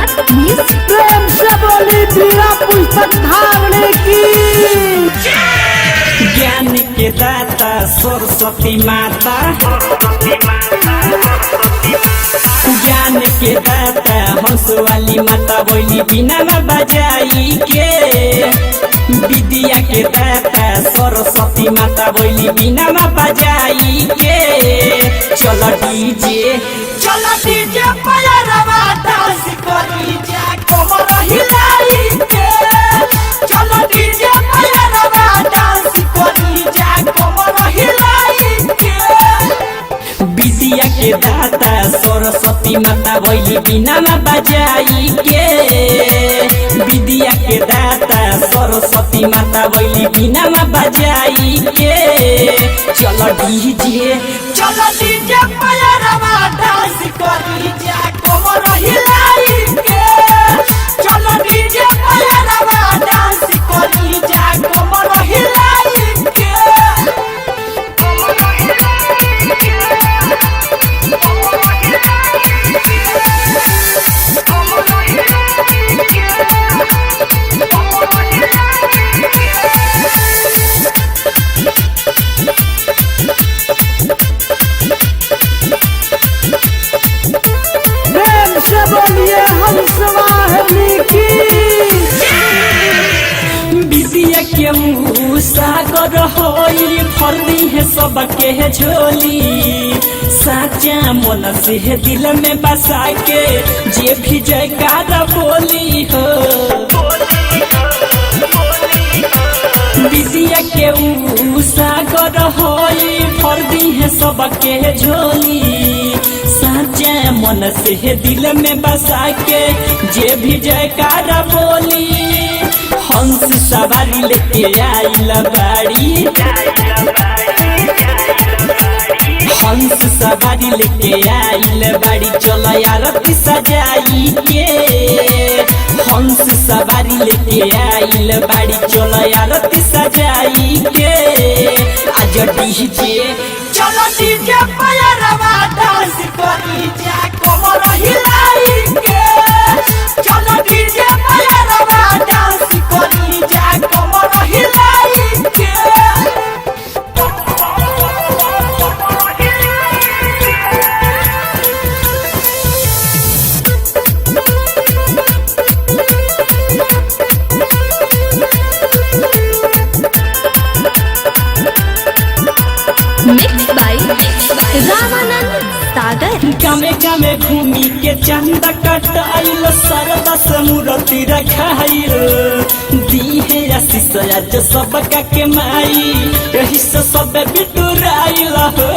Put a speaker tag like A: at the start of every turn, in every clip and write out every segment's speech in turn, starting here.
A: Kumar music.
B: प्रेम से बोली बीरा पुस्तक धारणे की।
C: ज्ञान के दाता सरस्वती माता, ज्ञान के दाता हंस वाली माता बोली बिना न बजाई के। विद्या के दाता सरस्वती माता बोली बिना न बजाई के। चलो डीजे पैरवा डांस करी जा कमर हिलाई के। चलो डीजे पैरवा डांस करी जा कमर हिलाई के। विद्या के दाता सरस्वती माता बोली बिना न बजाई के। विद्या के दाता सरस्वती माता बोली बिना न बजाई के। चलो डीजे पैरवा डांस करी जा कमर हिलाई के। चलो डीजे पैरवा डांस करी जा कमर हिलाई के।
B: प्रेम से बोलिए हंस वाहिनी की।
C: विद्या के सागर होई फरदी है सबके है झोली। साचा मन से है दिल में बसा के जे भी जयकार बोली हो। विद्या के सागर होई फरदी है सबके है झोली। साचा मन से है दिल में बसा के जे भी जयकार बोली। हंस सवारी लेके आइल बाड़ी, हंस सवारी लेके आइल बाड़ी। चल आरती सजाई के। हंस सवारी लेके आइल बाड़ी। चल आरती सजाई के। आज डीजे पैरवा डांस करी जा कमर हिलाई के। चलो डीजे पैरवा डांस करी जा कमर हिलाई के।
A: Mix by Ramanand Sagar.
C: गामे गामे घूमी के चंदा कटाइल सरदा समूरति रखाइल। दीहे आशीष आज सबका के माई यही से सब बिटुराइल हो।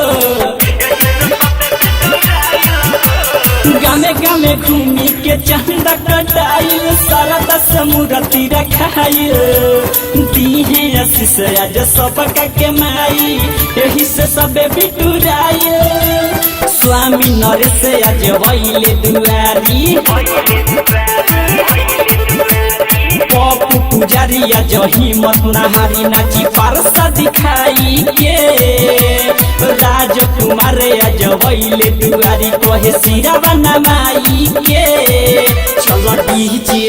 C: गामे गामे घूमी के चंदा कटाइल सरदा समूरति रखाइल। दीहे आशीष आज सबका के माई यही से सब बिटुराइल। स्वामी नरेश आज वैले दुआरी। पप्पू पुजारी आज हिम्मत नहारी नाची पारसा दिखाई के। राजकुमार आज वैले दुआरी कहे सिरावा नमाई के। चलो डीजे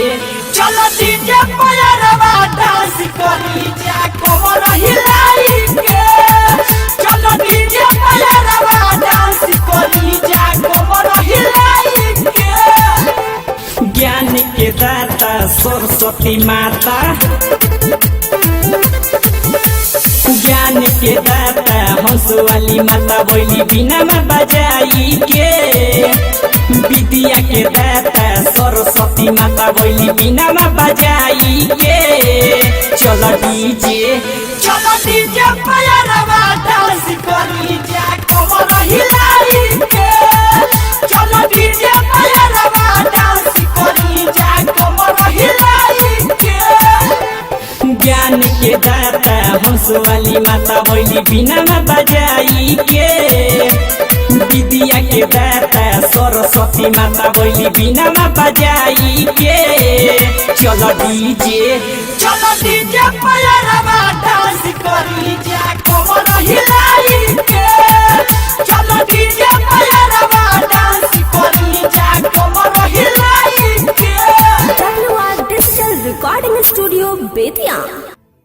C: पैरवा डांस करी जा कमर हिलाई के। चलो डीजे पैरवा डांस करी जा कमर हिलाई के। ज्ञान के दाता सरस्वती माता, ज्ञान के दाता हंस वाली माता बोली बिना न बजाई के। विद्या के दाता सरस्वती माता बोली बिना न बजाई के। चलो डीजे पैरवा डांस करी जा कमर हिलाई के। चलो डीजे पैरवा डांस करी जा कमर हिलाई के। ज्ञान के दाता हंस वाली माता बोली बिना न बजाई के। विद्या के दाता सरस्वती माता बोली बिना न बजाई के। चलो डीजे पैरवा डांस करी जा कमर हिलाई के। चलो डीजे पैरवा डांस करी जा कमर हिलाई के।
A: स्टूडियो बेतिया।